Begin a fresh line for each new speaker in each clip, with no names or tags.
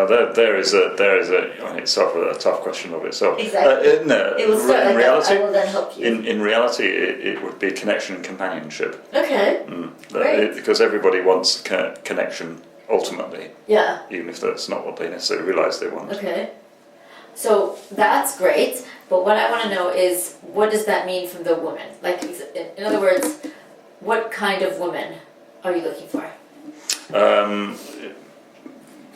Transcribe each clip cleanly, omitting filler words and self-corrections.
Now there is a. I mean, it's a tough question of itself.
Exactly.
No,
It will start
in
like
reality,
that. I will then help you.
In reality, it would be connection and companionship.
Okay. Great.
Because everybody wants connection ultimately.
Yeah.
Even if that's not what they necessarily realise they want.
Okay. So that's great, but what I want to know is, what does that mean from the woman? Like, in other words, what kind of woman are you looking for?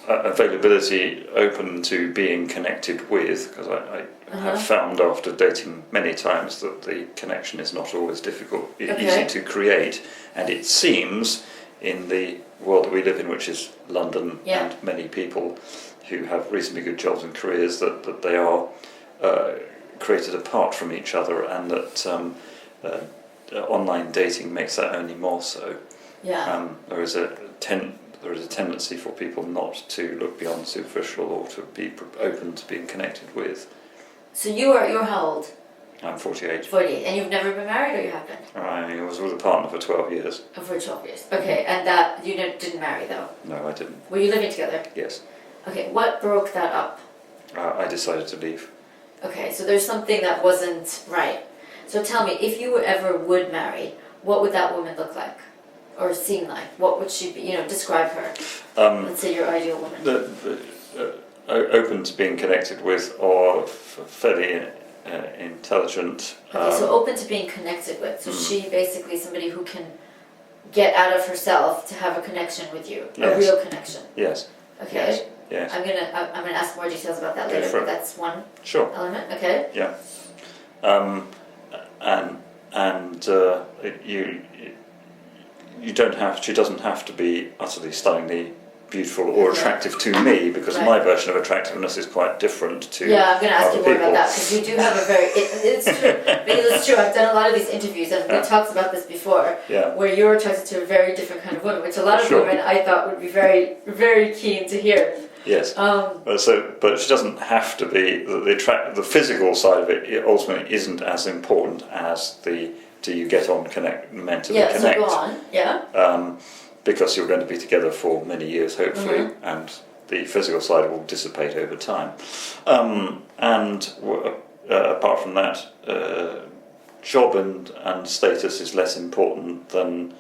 Availability, open to being connected with, because I have found after dating many times that the connection is not always difficult, easy to create, and it seems in the world that we live in, which is London, and many people who have reasonably good jobs and careers, that they are created apart from each other, and that online dating makes that only more so.
Yeah.
There is a tendency for people not to look beyond superficial or to be open to being connected with.
So you're how old?
I'm 48.
48, and you've never been married, or you have been?
I was with a partner for 12 years.
Oh, for 12 years. Okay, and that you didn't marry though?
No, I didn't.
Were you living together?
Yes.
Okay, what broke that up?
I decided to leave.
Okay, so there's something that wasn't right. So tell me, if you ever would marry, what would that woman look like? Or seem like? What would she be? Describe her. Let's say your ideal woman.
Open to being connected with, or fairly intelligent.
Okay, so open to being connected with. So she basically somebody who can get out of herself to have a connection with you, a real connection.
Yes.
Okay.
Yes.
I'm gonna ask more details about that later, but that's one element. Okay.
Yeah. You don't have. She doesn't have to be utterly stunningly beautiful or attractive to me, because my version of attractiveness is quite different to.
Yeah, I'm going to ask you more
people.
about that, because you do have a very. It's true. Because it's true. I've done a lot of these interviews, and we talked about this before.
Yeah.
Where you're attracted to a very different kind of woman, which a lot of women I thought would be very, very keen to hear.
Yes. But she doesn't have to be the physical side of it. Ultimately, isn't as important as the do you get on mentally connect.
So go on. Yeah.
Because you're going to be together for many years, hopefully, and the physical side will dissipate over time. Apart from that, job and status is less important than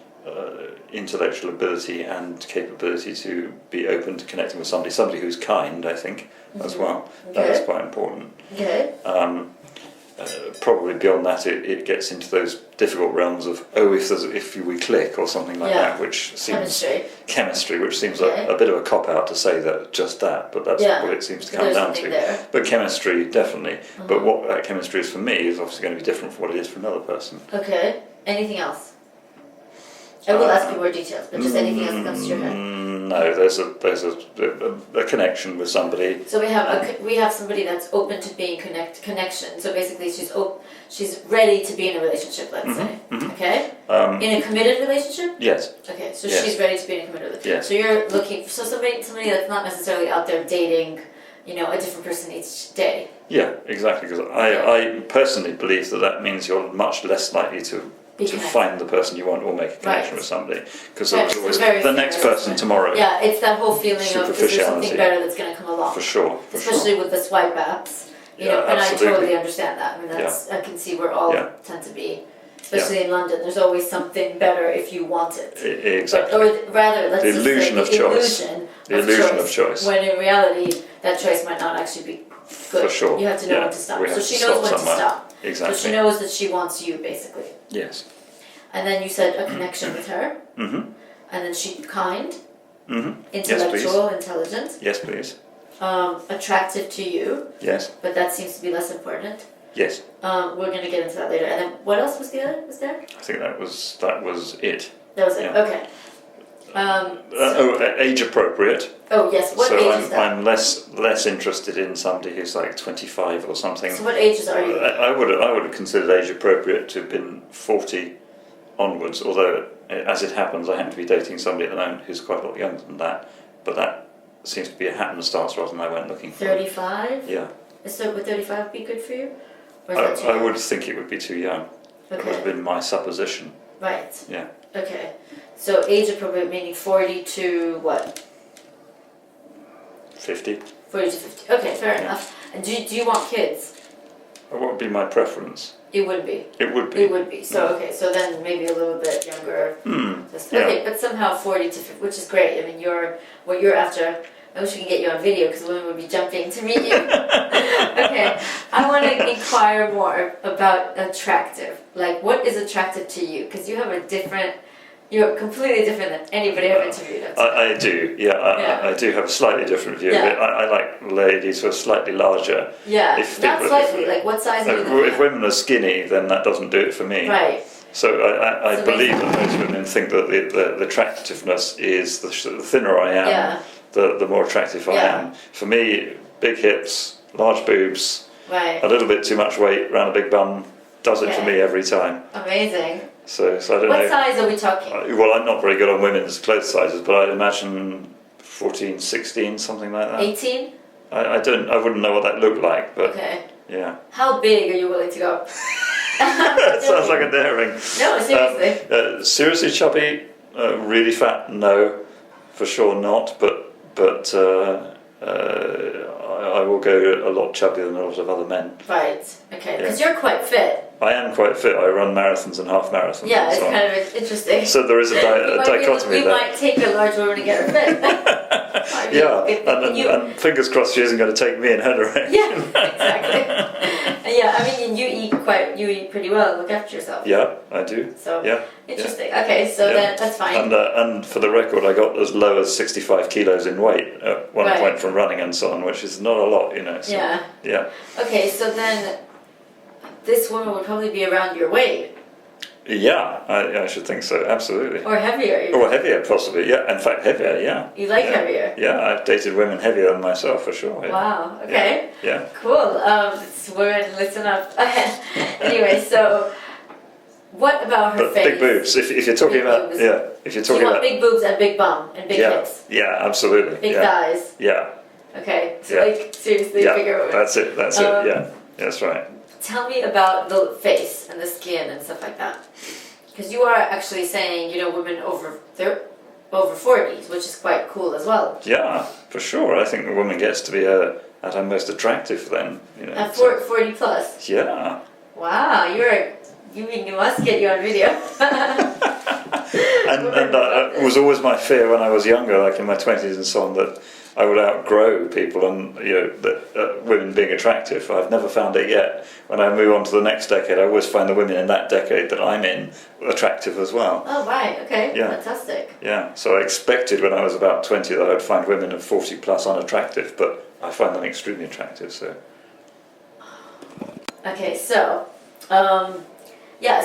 intellectual ability and capability to be open to connecting with somebody who's kind, I think, as well.
Okay.
That is quite important.
Okay.
Probably beyond that, it gets into those difficult realms of if we click or something like that, which seems chemistry, which seems a bit of a cop out to say that just that, but that's what it seems to come down to.
There.
But chemistry, definitely. But what that chemistry is for me is obviously going to be different from what it is for another person.
Okay. Anything else? I will ask you more details, but just anything else that comes to your head.
No, there's a connection with somebody.
So we have somebody that's open to being connection. So basically, she's ready to be in a relationship. Let's say, okay, in a committed relationship.
Yes.
Okay, so she's ready to be in a committed relationship.
Yes.
So you're looking for somebody that's not necessarily out there dating, a different person each day.
Yeah, exactly. Because I personally believe that means you're much less likely to find the person you want or make a connection with somebody, because there's always the next person tomorrow.
Yeah, it's that whole feeling of is there something better that's going to come along.
For sure.
Especially with the swipe apps, and
absolutely.
I totally understand that. I mean, I can see where all tend to be, especially in London. There's always something better if you want it.
Exactly.
Or rather, let's
the
just
illusion
say
of choice. The illusion of choice.
When in reality, that choice might not actually be good.
For sure.
You have to know when to stop. So she knows when to stop.
Exactly.
So she knows that she wants you, basically.
Yes.
And then you said a connection with her.
Mm-hmm.
And then she kind.
Mm-hmm.
Intellectual, intelligent.
Yes, please.
Attractive to you.
Yes.
But that seems to be less important.
Yes.
We're going to get into that later. And then what else was there?
I think that was it.
That was it. Okay.
Age appropriate.
Oh yes. What age is that?
I'm less interested in somebody who's like 25 or something.
So what ages are you?
I would have considered age appropriate to have been 40 onwards. Although, as it happens, I happen to be dating somebody at the moment who's quite a lot younger than that. But that seems to be a happenstance rather than I went looking for.
35.
Yeah.
So would 35 be good for you? Or is
I
that too young?
would think it would be too young.
Okay.
That would have been my supposition.
Right.
Yeah.
Okay. So age appropriate meaning 40 to what?
50.
40 to 50. Okay, fair enough. And do you want kids?
What would be my preference?
It would be.
It would be.
It would be. So, okay, so then maybe a little bit younger. Okay, but somehow 40 to 50, which is great. I mean, what you're after. I wish we could get you on video because women would be jumping to meet you. Okay, I want to inquire more about attractive. Like, what is attractive to you? Because you have a different, you're completely different than anybody I've interviewed.
I do, I do have a slightly different view.
Yeah.
I like ladies who are slightly larger.
Yeah, not slightly, like what size are you?
If women are skinny, then that doesn't do it for me.
Right.
So I believe that most women think that the attractiveness is the thinner I am, the more attractive I am. For me, big hips, large boobs, a little bit too much weight around a big bum does it for me every time.
Amazing.
So I don't know.
What size are we talking?
Well, I'm not very good on women's clothes sizes, but I'd imagine 14, 16, something like that.
18?
I wouldn't know what that looked like, but yeah.
How big are you willing to go?
That sounds like a daring.
No, seriously.
Seriously chubby, really fat, no, for sure not. But I will go a lot chubbier than a lot of other men.
Right. Okay. Because you're quite fit.
I am quite fit. I run marathons and half marathons.
Yeah, it's kind of interesting.
So there is a dichotomy there.
We might take a large woman to get her fit.
And fingers crossed she isn't going to take me in her direction.
Yeah, exactly. Yeah, I mean, you eat pretty well and look after yourself.
Yeah, I do.
So interesting. Okay, so then that's fine.
And for the record, I got as low as 65 kilos in weight at one point from running and so on, which is not a lot, you know. So, yeah.
Okay, so then this woman would probably be around your weight.
Yeah, I should think so, absolutely.
Or heavier.
Or heavier, possibly, yeah. In fact, heavier, yeah.
You like heavier?
Yeah, I've dated women heavier than myself, for sure. Yeah.
Wow, okay.
Yeah.
Cool. Women, listen up. Anyway, so what about her face?
Big boobs, if you're talking about,
boobs.
if you're talking about...
big boobs and big bum and big hips.
Yeah, absolutely.
Big thighs.
Yeah.
Okay, so like, seriously, bigger women.
That's it, yeah. That's right.
Tell me about the face and the skin and stuff like that. Because you are actually saying, women over 40s, which is quite cool as well.
Yeah, for sure. I think a woman gets to be at her most attractive then.
At 40 plus?
Yeah.
Wow, you must get you on video.
and it was always my fear when I was younger, like in my 20s and so on, that I would outgrow people and women being attractive. I've never found it yet. When I move on to the next decade, I always find the women in that decade that I'm in attractive as well.
Oh right, okay, fantastic.
Yeah, so I expected when I was about 20 that I would find women of 40 plus unattractive, but I find them extremely attractive. So.
Okay, so.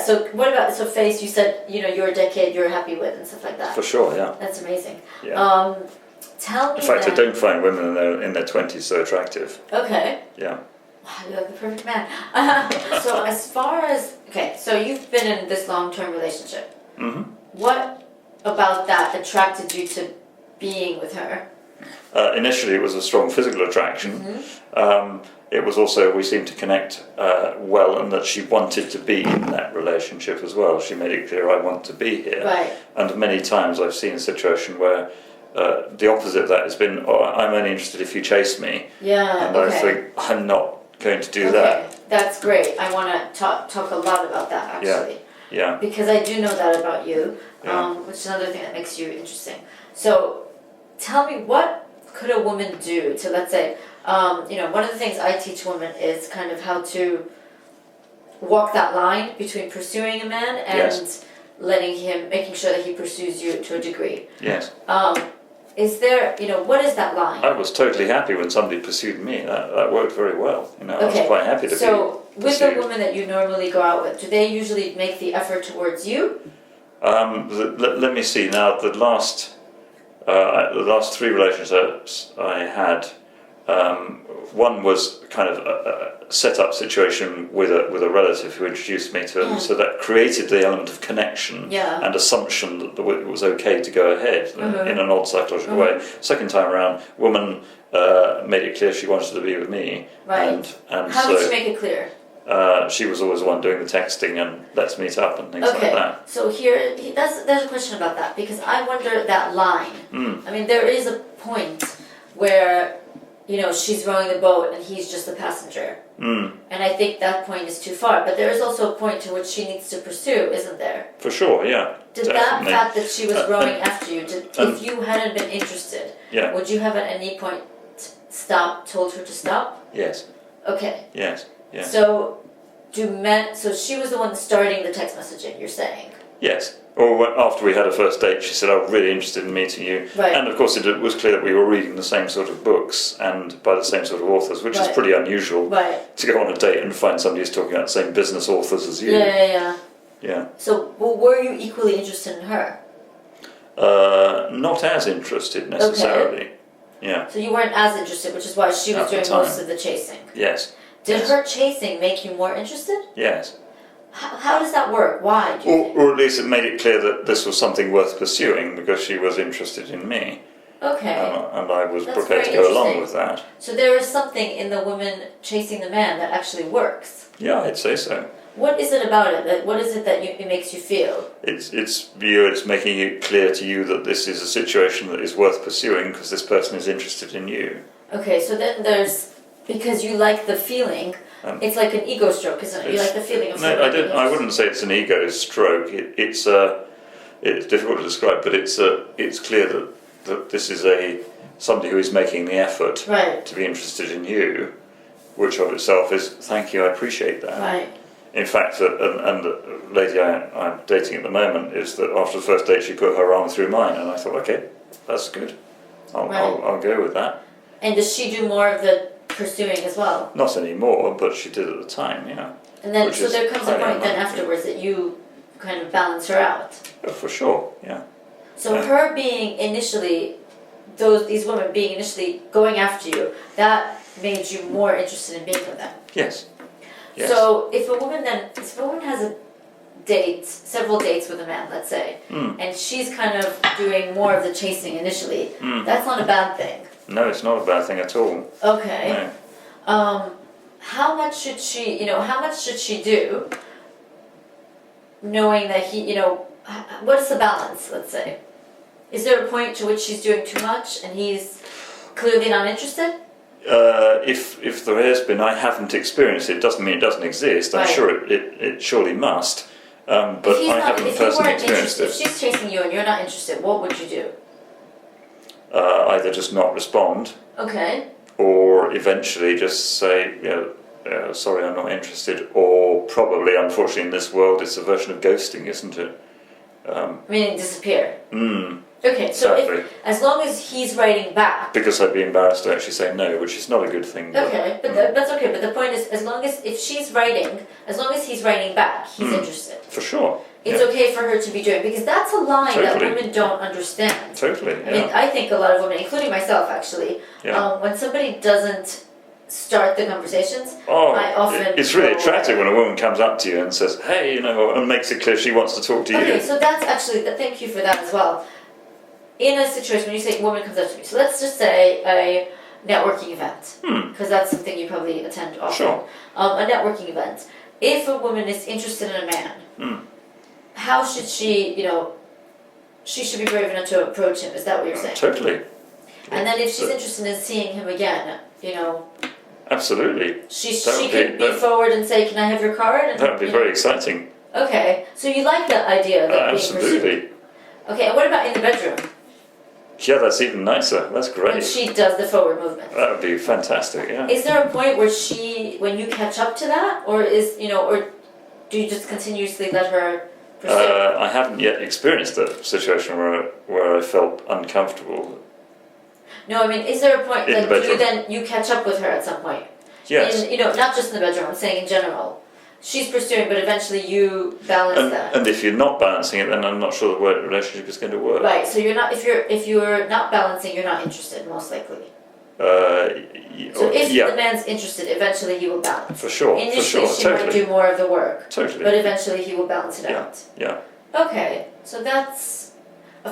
So what about face? You said your decade you're happy with and stuff like that.
For sure, yeah.
That's amazing.
Yeah.
Tell me.
In fact, I don't find women in their 20s so attractive.
Okay.
Yeah.
Wow, you're like the perfect man. So as far as so you've been in this long-term relationship.
Mm-hmm.
What about that attracted you to being with her?
Initially, it was a strong physical attraction.
Mm-hmm.
It was also, we seemed to connect well, and that she wanted to be in that relationship as well. She made it clear, I want to be here.
Right.
And many times I've seen a situation where the opposite of that has been, I'm only interested if you chase me.
Yeah,
and I think, I'm not going to do that.
That's great. I want to talk a lot about that, actually.
Yeah.
Because I do know that about you, which is another thing that makes you interesting. So tell me, what could a woman do to, let's say, one of the things I teach women is kind of how to walk that line between pursuing a man and making sure that he pursues you to a degree.
Yes.
Is there, what is that line?
I was totally happy when somebody pursued me. That worked very well. I was quite happy to be
So with
pursued.
the women that you normally go out with, do they usually make the effort towards you?
Let me see now. The last 3 relationships I had, one was kind of a set-up situation with a relative who introduced me to him, so that created the element of connection and assumption that it was okay to go ahead in an odd psychological way. Second time around, woman made it clear she wanted to be with me.
Right.
And
how did she make it clear?
She was always the one doing the texting and let's meet up and things like that.
So there's a question about that, because I wonder that line. I mean, there is a point where she's rowing the boat and he's just the passenger. And I think that point is too far. But there is also a point to which she needs to pursue, isn't there?
For sure, yeah.
Did
definitely.
that fact that she was rowing after you, if you hadn't been interested, would you have at any point told her to stop?
Yes.
Okay.
Yes.
So she was the one starting the text messaging, you're saying?
Yes. Or after we had a first date, she said, I'm really interested in meeting you.
Right.
And of course, it was clear that we were reading the same sort of books and by the same sort of authors, which is pretty unusual to go on a date and find somebody who's talking about the same business authors as you.
Yeah. So, were you equally interested in her?
Not as interested necessarily.
Okay.
Yeah.
So you weren't as interested, which is why she was doing most of the chasing.
Yes.
Did her chasing make you more interested?
Yes.
How does that work? Why? Do you think?
Or at least it made it clear that this was something worth pursuing because she was interested in me.
Okay.
And I was prepared to go along with that.
So there is something in the woman chasing the man that actually works.
Yeah, I'd say so.
What is it about it? What is it that it makes you feel?
It's making it clear to you that this is a situation that is worth pursuing because this person is interested in you.
Okay, so then because you like the feeling, it's like an ego stroke, isn't it? You like the feeling of something.
No, I wouldn't say it's an ego stroke. It's difficult to describe, but it's clear that this is somebody who is making the effort to be interested in you, which of itself is thank you, I appreciate that.
Right.
In fact, and the lady I'm dating at the moment is that after the first date she put her arm through mine, and I thought, okay, that's good. I'll go with that.
And does she do more of the pursuing as well?
Not anymore, but she did at the time, yeah.
And then, so there comes a point then afterwards that you kind of balance her out.
Oh, for sure, yeah.
So her being initially, these women being initially going after you, that made you more interested in being with them.
Yes. Yes.
So if a woman has several dates with a man, let's say, and she's kind of doing more of the chasing initially, that's not a bad thing.
No, it's not a bad thing at all.
Okay. No. How much should she do, knowing that what is the balance, let's say? Is there a point to which she's doing too much and he's clearly not interested?
If there has been, I haven't experienced it. Doesn't mean it doesn't exist. I'm sure it surely must. But I haven't personally experienced it.
If she's chasing you and you're not interested, what would you do?
Either just not respond.
Okay.
Or eventually just say, sorry, I'm not interested. Or probably, unfortunately, in this world, it's a version of ghosting, isn't it?
Meaning disappear. Okay, so as long as he's writing back.
Because I'd be embarrassed to actually say no, which is not a good thing.
Okay, but that's okay. But the point is, as long as he's writing back, he's interested.
For sure.
It's okay for her to be doing, because that's a line that women don't understand.
Totally.
I mean, I think a lot of women, including myself actually, when somebody doesn't start the conversations, I often
it's really attractive when a woman comes up to you and says, hey, and makes it clear she wants to talk to you.
Okay, so that's actually, thank you for that as well. In a situation when you say a woman comes up to me, so let's just say a networking event, because that's something you probably attend often.
Sure.
A networking event. If a woman is interested in a man, how should she, she should be brave enough to approach him, is that what you're saying?
Totally.
And then if she's interested in seeing him again,
Absolutely.
She could be forward and say, can I have your card?
That would be very exciting.
Okay, so you like that idea of being
absolutely.
pursued. Okay, and what about in the bedroom?
Yeah, that's even nicer. That's great.
When she does the forward movement.
That would be fantastic, yeah.
Is there a point where when you catch up to that? Or or do you just continuously let her pursue?
I haven't yet experienced a situation where I felt uncomfortable.
No, I mean, is there a point that you catch up with her at some point?
Yes.
Not just in the bedroom, I'm saying in general. She's pursuing, but eventually you balance that.
And if you're not balancing it, then I'm not sure the relationship is going to work.
Right. So you're not. If you're not balancing, you're not interested, most likely.
So
if the man's interested, eventually he will balance.
For sure.
Initially, she might do more of the work.
Totally.
But eventually, he will balance it out.
Yeah.
Okay. So that's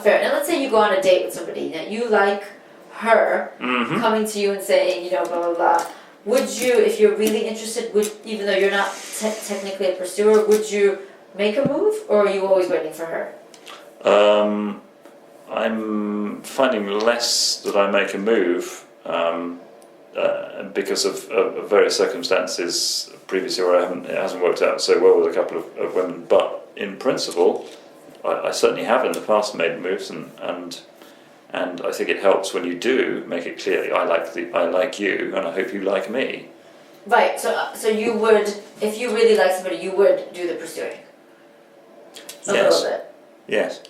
fair. Now let's say you go on a date with somebody. Now you like her coming to you and saying, blah blah blah. Would you, if you're really interested, even though you're not technically a pursuer, would you make a move, or are you always waiting for her?
I'm finding less that I make a move. because of various circumstances previously where it hasn't worked out so well with a couple of women. But in principle, I certainly have in the past made moves, and I think it helps when you do make it clear I like you, and I hope you like me.
Right. So you would, if you really like somebody, you would do the pursuing. A little bit.
Yes.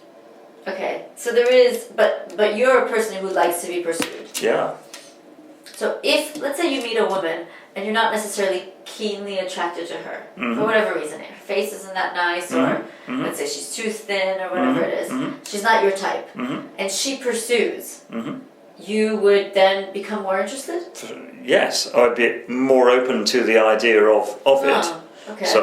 Okay. So there is, but you're a person who likes to be pursued.
Yeah.
So if, let's say you meet a woman and you're not necessarily keenly attracted to her,
Mm-hmm.
for whatever reason, her face isn't that nice, or let's say she's too thin, or whatever it is, she's not your type, and she pursues, you would then become more interested?
Yes, I'd be more open to the idea of it.
Okay.
So,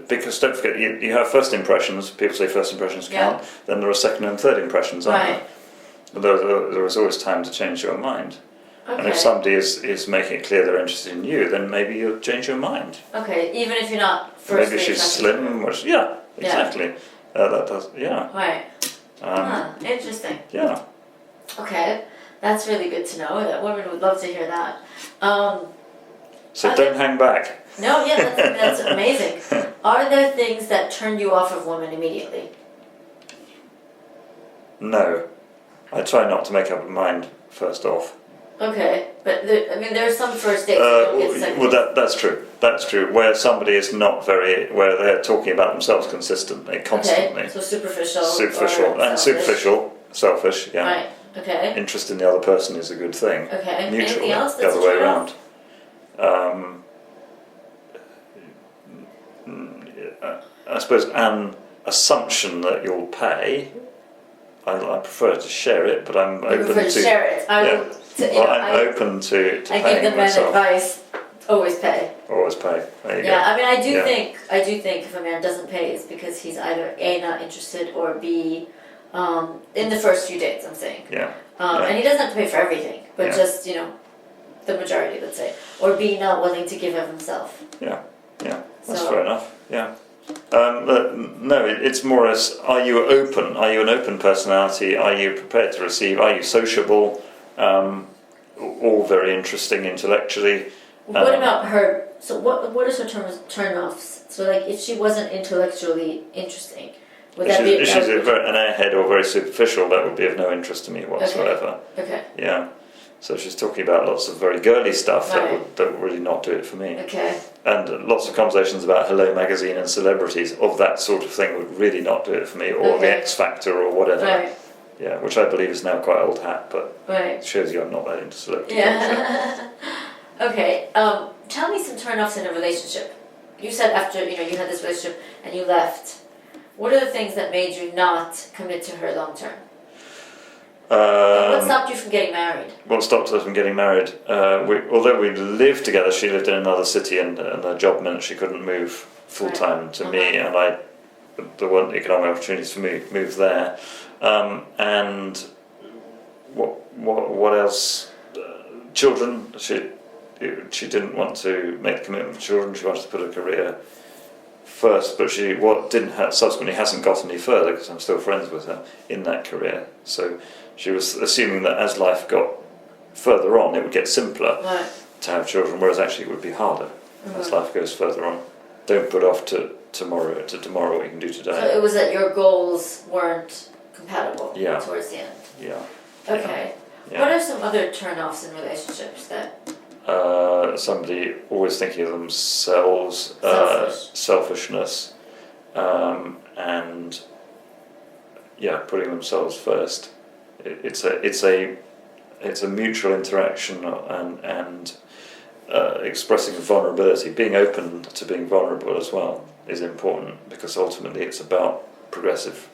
because don't forget, you have first impressions, people say first impressions count, then there are second and third impressions, aren't there? There is always time to change your mind.
Okay.
And if somebody is making it clear they're interested in you, then maybe you'll change your mind.
Okay, even if you're not first.
Maybe she's slim, yeah, exactly. That does, yeah.
Right. Interesting.
Yeah.
Okay, that's really good to know. That women would love to hear that.
So don't hang back.
No, yeah, that's amazing. Are there things that turn you off of women immediately?
No. I try not to make up my mind first off.
Okay, but there are some first dates that don't get second dates.
That's true. That's true. Where somebody is not where they're talking about themselves constantly, constantly.
Okay, so superficial.
Selfish. Yeah.
Right. Okay.
Interest in the other person is a good thing.
Okay.
Mutually,
Anything else
the
that's
other way
a turn
around. I suppose an assumption that you'll pay. I prefer to share it, but I'm open to
share it. I'm
open to
I
paying
give the men
myself.
advice: always pay.
Always pay. There you go.
I mean, I do think if a man doesn't pay, it's because he's either A, not interested, or B, in the first few dates. I'm saying.
Yeah.
And he doesn't have to pay for everything, but just the majority, let's say, or B, not willing to give of himself.
Yeah. That's fair enough. Yeah. No, it's more as, are you open? Are you an open personality? Are you prepared to receive? Are you sociable? All very interesting intellectually.
What about her? So what is her turn-offs? So like if she wasn't intellectually interesting, would that be...
If she's an airhead or very superficial, that would be of no interest to me whatsoever.
Okay.
Yeah. So she's talking about lots of very girly stuff that would really not do it for me.
Okay.
And lots of conversations about Hello Magazine and celebrities of that sort of thing would really not do it for me, or the X Factor or whatever.
Right.
Yeah, which I believe is now quite old hat, but
it
shows you I'm not that into celebrity culture.
Okay. Tell me some turn-offs in a relationship. You said after you had this relationship and you left. What are the things that made you not commit to her long term? What stopped you from getting married?
What stopped us from getting married? Although we lived together, she lived in another city, and her job meant she couldn't move full time to me, and there weren't economic opportunities for me to move there. And what else? Children. She didn't want to make the commitment for children. She wanted to put her career first, but she subsequently hasn't got any further because I'm still friends with her in that career. So she was assuming that as life got further on, it would get simpler to have children, whereas actually it would be harder as life goes further on. Don't put off to tomorrow what you can do today.
So it was that your goals weren't compatible towards the end.
Yeah.
Okay.
Yeah.
What are some other turn-offs in relationships that...
somebody always thinking of themselves, selfishness, and putting themselves first. It's a mutual interaction and expressing vulnerability. Being open to being vulnerable as well is important, because ultimately it's about progressive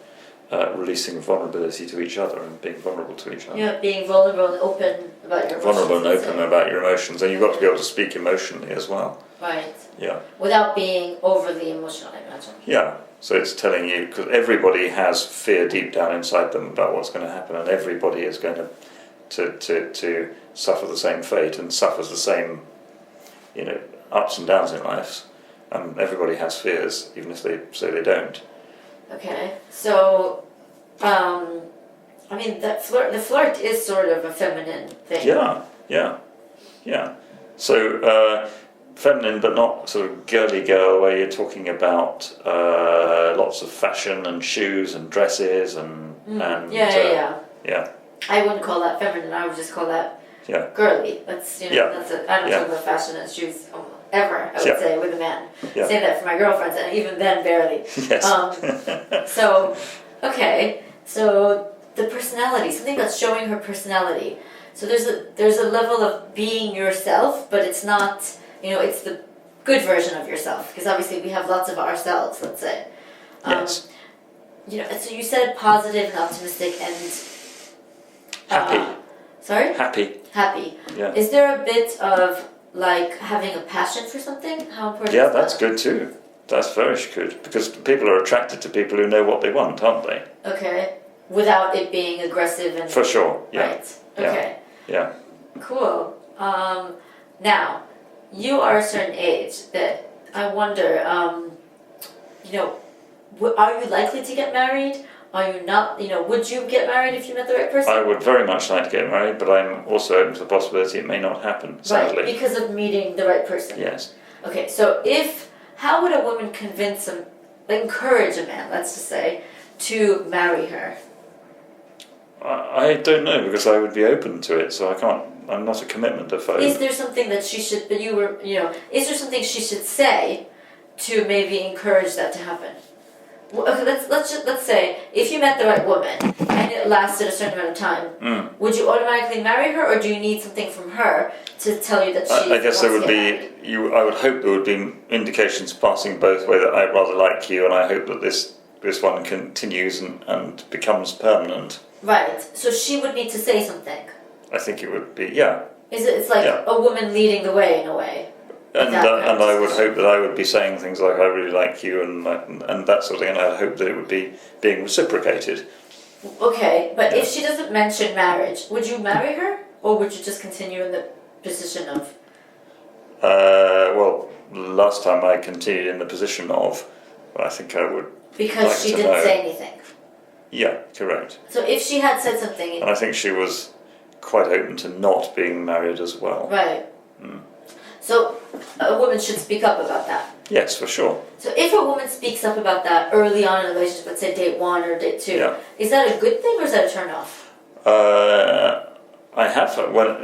releasing vulnerability to each other and being vulnerable to each other.
Yeah, being vulnerable and open about your emotions.
Vulnerable and open about your emotions, and you've got to be able to speak emotionally as well.
Right.
Yeah.
Without being overly emotional, I imagine.
Yeah. So it's telling you, because everybody has fear deep down inside them about what's going to happen, and everybody is going to suffer the same fate and suffers the same, ups and downs in life. Everybody has fears, even if they say they don't.
Okay, so, the flirt is sort of a feminine thing.
Yeah. Yeah. So feminine, but not sort of girly girl, where you're talking about lots of fashion and shoes and dresses and
yeah. I wouldn't call that feminine. I would just call that girly. That's I don't talk about fashion and shoes ever. I would say with a man.
Yeah.
Say that for my girlfriends, and even then barely.
Yes.
So okay. So the personality, something that's showing her personality. So there's a level of being yourself, but it's not, it's the good version of yourself, because obviously we have lots of ourselves, let's say.
Yes.
So you said positive and optimistic and
happy.
Sorry?
Happy.
Happy.
Yeah.
Is there a bit of like having a passion for something? How important
Yeah,
is that?
that's good too. That's very good, because people are attracted to people who know what they want, aren't they?
Okay. Without it being aggressive and...
For sure, yeah.
Right. Okay.
Yeah.
Cool. Now, you are a certain age that I wonder, are you likely to get married? Are you not, would you get married if you met the right person?
I would very much like to get married, but I'm also open to the possibility it may not happen, sadly.
Right, because of meeting the right person.
Yes.
Okay, so how would a woman encourage a man, let's just say, to marry her?
I don't know, because I would be open to it, so I'm not a commitment phobe.
Is there something that she should, is there something she should say to maybe encourage that to happen? Well, okay, let's say, if you met the right woman, and it lasted a certain amount of time, would you automatically marry her, or do you need something from her to tell you that she
I guess there would be, I would hope there would be indications passing both ways that I rather like you, and I hope that this one continues and becomes permanent.
Right, so she would need to say something.
I think it would be, yeah.
It's like a woman leading the way in a way.
And I would hope that I would be saying things like, I really like you, and that sort of thing, and I'd hope that it would be being reciprocated.
Okay, but if she doesn't mention marriage, would you marry her? Or would you just continue in the position of?
Well, last time I continued in the position of, I think I would.
Because she didn't say anything.
Yeah, correct.
So if she had said something...
And I think she was quite open to not being married as well.
Right. So a woman should speak up about that.
Yes, for sure.
So if a woman speaks up about that early on in a relationship, let's say date 1 or date 2, is that a good thing or is that a turn off?
I have,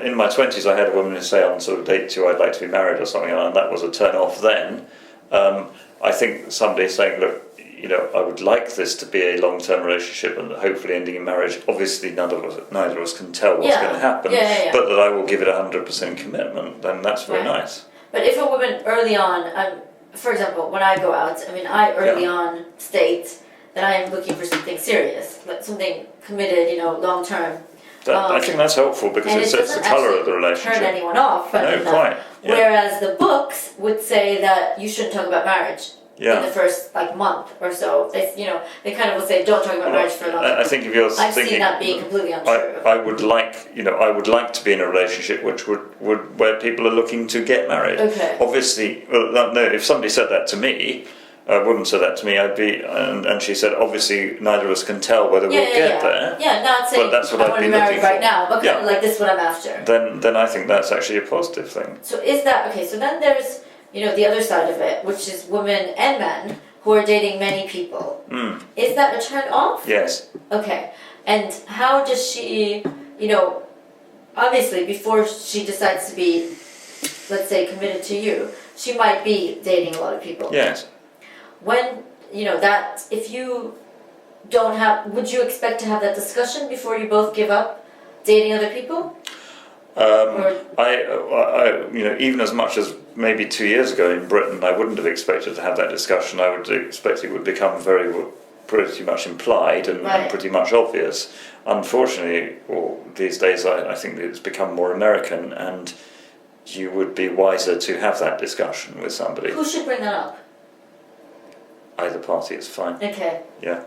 in my 20s I had a woman who say on sort of date 2 I'd like to be married or something, and that was a turn off then. I think somebody saying, look, I would like this to be a long-term relationship and hopefully ending in marriage. Obviously, neither of us can tell what's going to happen, but that I will give it 100% commitment, then that's very nice.
But if a woman early on, for example, when I go out, I early on state that I am looking for something serious, like something committed, long-term.
I think that's helpful because it sets the colour of the relationship.
Turn anyone off.
No, quite. Yeah.
Whereas the books would say that you shouldn't talk about marriage. In the first month or so, they kind of will say don't talk about marriage for a long time.
I think if you're
I've
thinking,
seen that being completely untrue.
I would like to be in a relationship where people are looking to get married.
Okay.
Obviously, no. If somebody said that to me, a woman said that to me, I'd be, and she said, obviously neither of us can tell whether we'll get there.
Yeah, not saying
that's what
I want to be married right now, but kind of like this is what I'm after.
Then I think that's actually a positive thing.
So is that okay? So then there's the other side of it, which is women and men who are dating many people. Is that a turn off?
Yes.
Okay. And how does she, obviously before she decides to be, let's say, committed to you, she might be dating a lot of people.
Yes.
When, that, if you don't have, would you expect to have that discussion before you both give up dating other people?
Even as much as maybe 2 years ago in Britain, I wouldn't have expected to have that discussion. I would expect it would become pretty much implied and pretty much obvious. Unfortunately, these days I think it's become more American, and you would be wiser to have that discussion with somebody.
Who should bring that up?
Either party is fine.
Okay.
Yeah.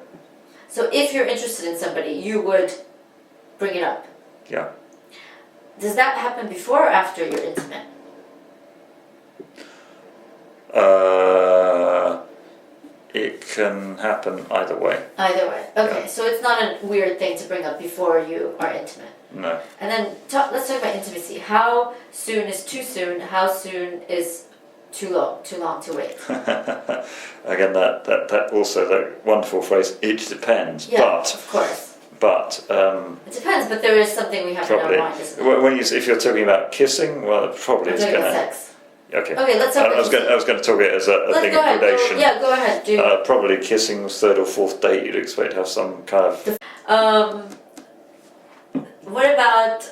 So if you're interested in somebody, you would bring it up?
Yeah.
Does that happen before or after you're intimate?
It can happen either way.
Either way. Okay, so it's not a weird thing to bring up before you are intimate.
No.
And then let's talk about intimacy. How soon is too soon? How soon is too long to wait?
Again, that also that wonderful phrase. It depends.
Yeah,
but,
of course.
But
it depends. But there is something we have
probably,
in our mind, isn't it?
if you're talking about kissing, well, it probably is going to.
Sex.
Okay.
Okay, let's talk about
I was going to talk it as a thing of gradation.
Go ahead.
Probably kissing's third or fourth date. You'd expect to have some kind of.
What about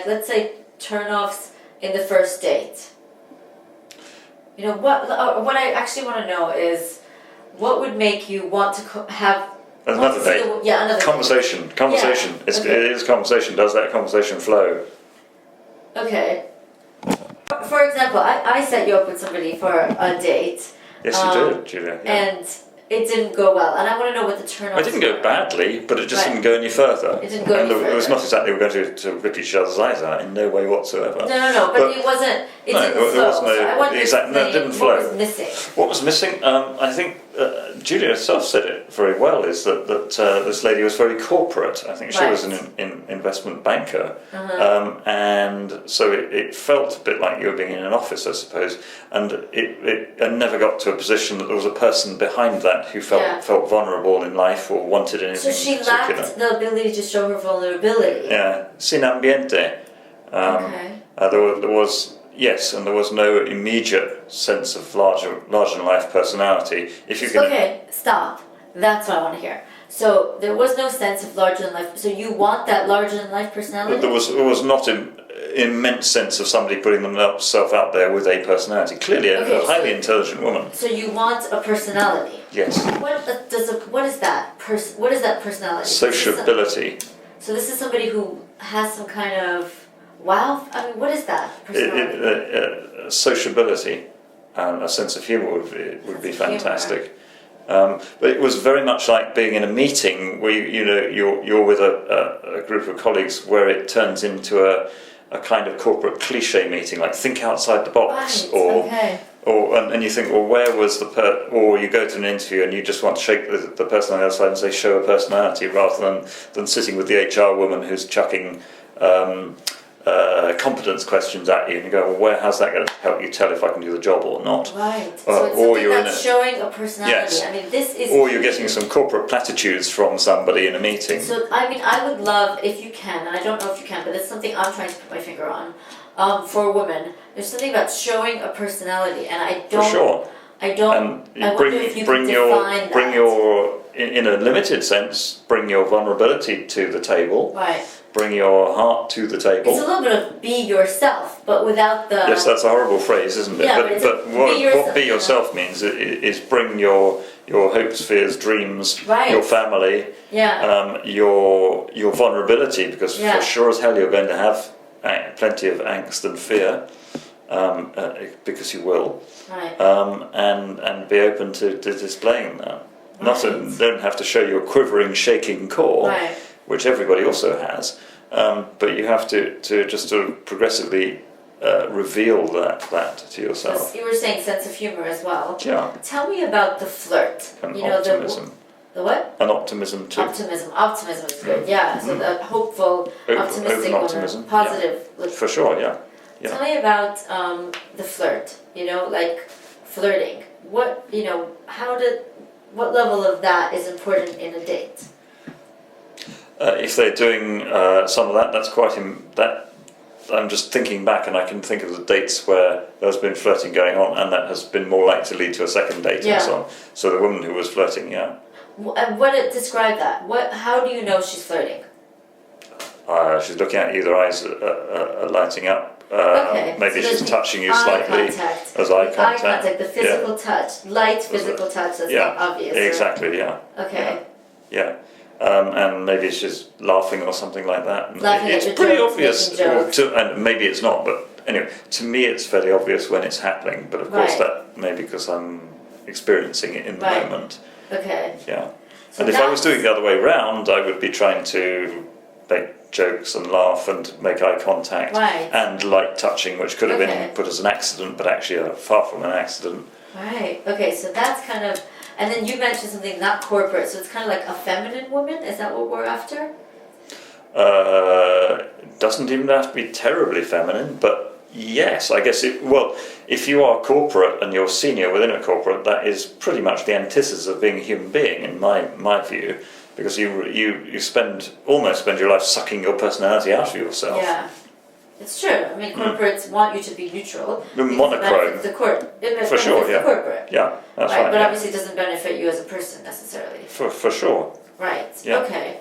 let's say turn-offs in the first date? You know what I actually want to know is what would make you want to have
another date.
Another
conversation.
Date.
Conversation.
Yeah. Okay.
It is conversation. Does that conversation flow?
Okay. For example, I set you up with somebody for a date.
Yes, you did, Julia. Yeah.
And it didn't go well, and I want to know what the turn-offs.
It didn't go badly, but it just didn't go any further.
It didn't go any further.
It was not exactly we're going to rip each other's eyes out in no way whatsoever.
No, but it wasn't. It didn't flow.
There was no
so I want
it didn't flow.
What was missing?
What was missing? I think Julia herself said it very well. Is that this lady was very corporate. I think she was an investment banker, and so it felt a bit like you were being in an office, I suppose. And it never got to a position that there was a person behind that who felt vulnerable in life or wanted anything.
So she
particular.
lacked the ability to show her vulnerability.
Yeah, sin ambiente. There was. Yes, and there was no immediate sense of larger than life personality. If you can.
Okay, stop. That's what I want to hear. So there was no sense of larger than life. So you want that larger than life personality?
There was not an immense sense of somebody putting themselves out there with a personality. Clearly, a highly intelligent woman.
So you want a personality?
Yes.
What is that? What is that personality?
Sociability.
So this is somebody who has some kind of. Wow, I mean, what is that personality?
Sociability and a sense of humour would be fantastic. But it was very much like being in a meeting where you're with a group of colleagues where it turns into a kind of corporate cliche meeting, like think outside the box, and you think, well, where was or you go to an interview and you just want to shake the person on the other side and say, show a personality, rather than sitting with the HR woman who's chucking. Competence questions at you, and you go, well, how's that going to help you tell if I can do the job or not?
Right. So it's something that's showing a personality.
Yes.
I mean, this is.
Or you're getting some corporate platitudes from somebody in a meeting.
So I mean, I would love if you can, and I don't know if you can, but it's something I'm trying to put my finger on. For a woman, there's something about showing a personality, and I don't.
For sure.
I don't.
And
I wonder if you can define that.
In a limited sense, bring your vulnerability to the table.
Right.
Bring your heart to the table.
It's a little bit of be yourself, but without the.
Yes, that's a horrible phrase, isn't it?
Yeah,
but what be yourself means is bring your hopes, fears, dreams, your family, your vulnerability, because for sure as hell you're going to have plenty of angst and fear, because you will, and be open to displaying that. Don't have to show your quivering, shaking core, which everybody also has, but you have to just sort of progressively reveal that to yourself.
You were saying sense of humor as well.
Yeah.
Tell me about the flirt.
And optimism.
The what?
And optimism too.
Optimism is good. Yeah. So the hopeful, optimistic woman, positive.
Yeah. For sure. Yeah.
Tell me about the flirt. Like flirting. What what level of that is important in a date?
If they're doing some of that, that's quite I'm just thinking back, and I can think of the dates where there's been flirting going on, and that has been more likely to lead to a second date and so on. So the woman who was flirting,
describe that? How do you know she's flirting?
She's looking at you, their eyes are lighting up. Maybe she's touching you slightly as eye contact.
Eye contact, the physical touch, light physical touch that's not obvious.
Exactly,
Okay.
Yeah. And maybe she's laughing or something like that.
Laughing
it's
at
pretty
jokes,
obvious, and maybe it's not, but anyway, to me it's fairly obvious when it's happening, but of course that may be because I'm experiencing it in the moment.
Okay.
Yeah. So and if I was doing it the other way round, I would be trying to make jokes and laugh and make eye contact and light touching, which could have been put as an accident, but actually far from an accident.
Right. Okay. So that's kind of, And then you mentioned something not corporate, so it's kind of like a feminine woman. Is that what we're after?
It doesn't even have to be terribly feminine, but yes, I guess if you are corporate and you're senior within a corporate, that is pretty much the antithesis of being a human being, in my view, because you almost spend your life sucking your personality out of yourself.
Yeah. It's true. I mean, corporates want you to be neutral.
Monochrome.
For
sure, yeah.
The corporate.
Yeah, that's
right.
right.
But
yeah.
obviously it doesn't benefit you as a person necessarily.
For sure.
Right.
Yeah.
Okay.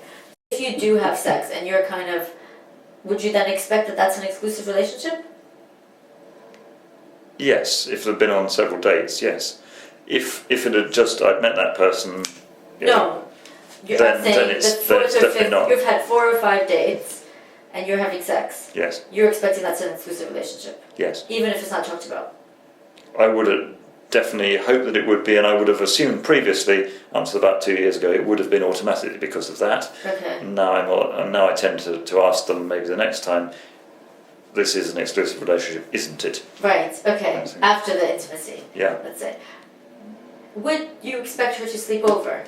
If you do have sex and you're would you then expect that that's an exclusive relationship?
Yes, if they've been on several dates, yes. If it had just, I'd met that person...
No. You're
then
saying
it's
definitely
not.
You've had 4 or 5 dates and you're having sex.
Yes.
You're expecting that's an exclusive relationship.
Yes.
Even if it's not talked about.
I would have definitely hoped that it would be, and I would have assumed previously, until about 2 years ago, it would have been automatically because of that.
Okay.
Now I tend to ask them maybe the next time, this is an exclusive relationship, isn't it?
Right, okay. After the intimacy.
Yeah.
Let's say. Would you expect her to sleep over?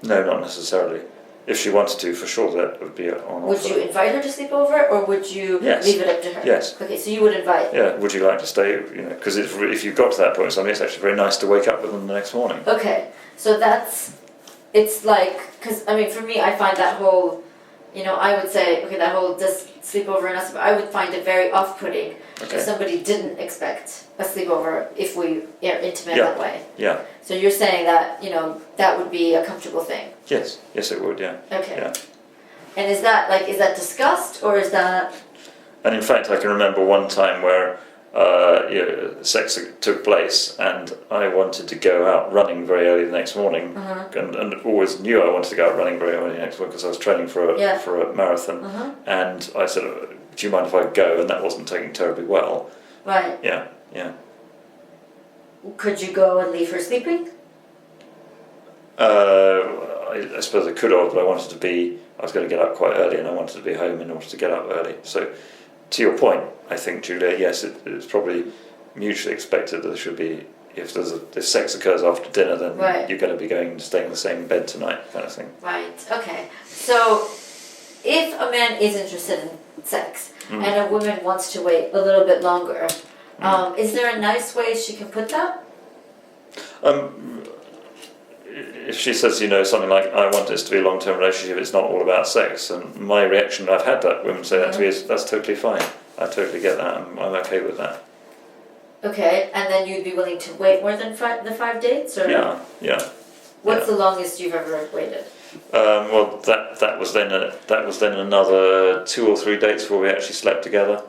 No, not necessarily. If she wanted to, for sure, that would be on
Would
offer.
you invite her to sleep over, or would you leave it up to her?
Yes.
Okay, so you would invite.
Yeah. Would you like to stay? Because if you've got to that point with somebody, it's actually very nice to wake up with them the next morning.
Okay, so it's like, because I mean, for me, I find that whole, I would say, okay, that whole sleepover and us, I would find it very off-putting if somebody didn't expect a sleepover if we are intimate that way.
Yeah.
So you're saying that, that would be a comfortable thing?
Yes, it would, yeah.
Okay.
Yeah.
And is that discussed, or is that...
And in fact, I can remember one time where sex took place and I wanted to go out running very early the next morning, and always knew I wanted to go out running very early the next morning because I was training for a marathon, and I said, do you mind if I go? And that wasn't taking terribly well.
Right.
Yeah.
Could you go and leave her sleeping?
I suppose I could have, but I was going to get up quite early and I wanted to be home in order to get up early. So, to your point, I think, Julia, yes, it's probably mutually expected that there should be, if sex occurs after dinner, then you're going to be going and staying in the same bed tonight, kind of thing.
Right, okay. So, if a man is interested in sex and a woman wants to wait a little bit longer, is there a nice way she can put that?
If she says, something like, I want this to be a long-term relationship, it's not all about sex, and my reaction, I've had that women say that to me, is that's totally fine. I totally get that, I'm okay with that.
Okay, and then you'd be willing to wait more than the 5 dates? Or?
Yeah.
What's the longest you've ever waited?
Well, that was then another 2 or 3 dates before we actually slept together.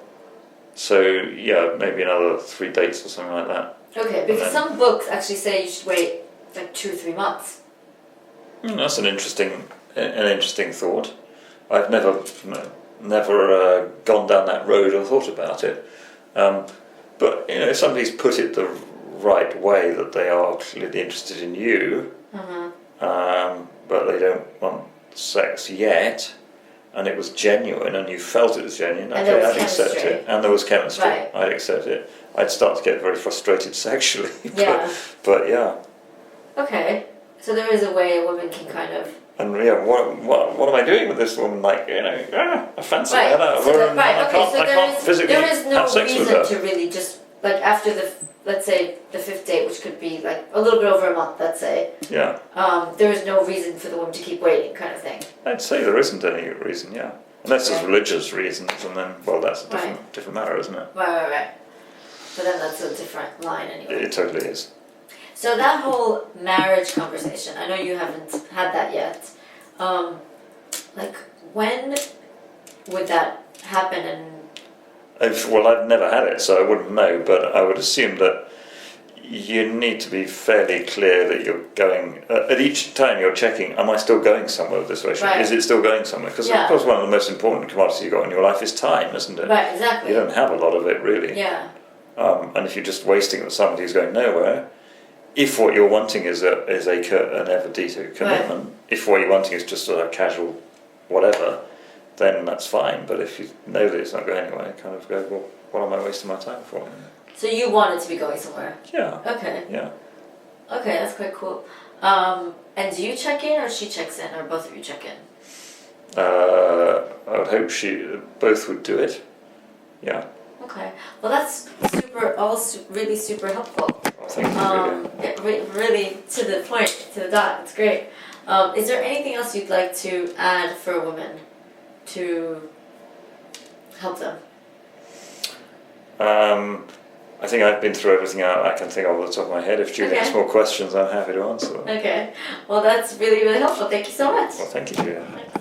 So, yeah, maybe another 3 dates or something like that.
Okay, because some books actually say you should wait like 2 or 3 months.
That's an interesting thought. I've never gone down that road or thought about it. But if somebody's put it the right way, that they are clearly interested in you, but they don't want sex yet, and it was genuine, and you felt it was genuine, okay, I'd accept it. And there was chemistry, I'd accept it. I'd start to get very frustrated sexually, but yeah.
Okay, so there is a way a woman can kind of...
And what am I doing with this woman? Like, I fancy her.
I can't
physically have sex with her.
There is no reason to really just, like, after let's say the 5th date, which could be like a little bit over a month, let's say.
Yeah.
There is no reason for the woman to keep waiting, kind of thing.
I'd say there isn't any reason, yeah. Unless there's religious reasons, and then, well, that's a different matter, isn't it?
Right. But then that's a different line anyway.
It totally is.
So that whole marriage conversation, I know you haven't had that yet. Like, when would that happen? And
I've never had it, so I wouldn't know. But I would assume that you need to be fairly clear that you're going at each time you're checking. Am I still going somewhere with this relationship? Is it still going somewhere? Because of course, one of the most important commodities you've got in your life is time, isn't it?
Right, exactly.
You don't have a lot of it, really.
Yeah.
And if you're just wasting it with somebody who's going nowhere, if what you're wanting is an ever detailed commitment, if what you're wanting is just a casual whatever, then that's fine. But if you know that it's not going anywhere, kind of go, well, what am I wasting my time for?
So you want it to be going somewhere?
Yeah.
Okay.
Yeah.
Okay, that's quite cool. And do you check in or she checks in or both of you check in?
I would hope both would do it. Yeah.
Okay. Well, that's really super helpful.
Thank you.
Really to the point, to the dot. It's great. Is there anything else you'd like to add for a woman to help them?
I think I've been through everything I can think of off the top of my head. If Julie has more questions, I'm happy to answer them.
Okay. Well, that's really, really helpful. Thank you so much.
Well, thank you, Julia.
Thanks.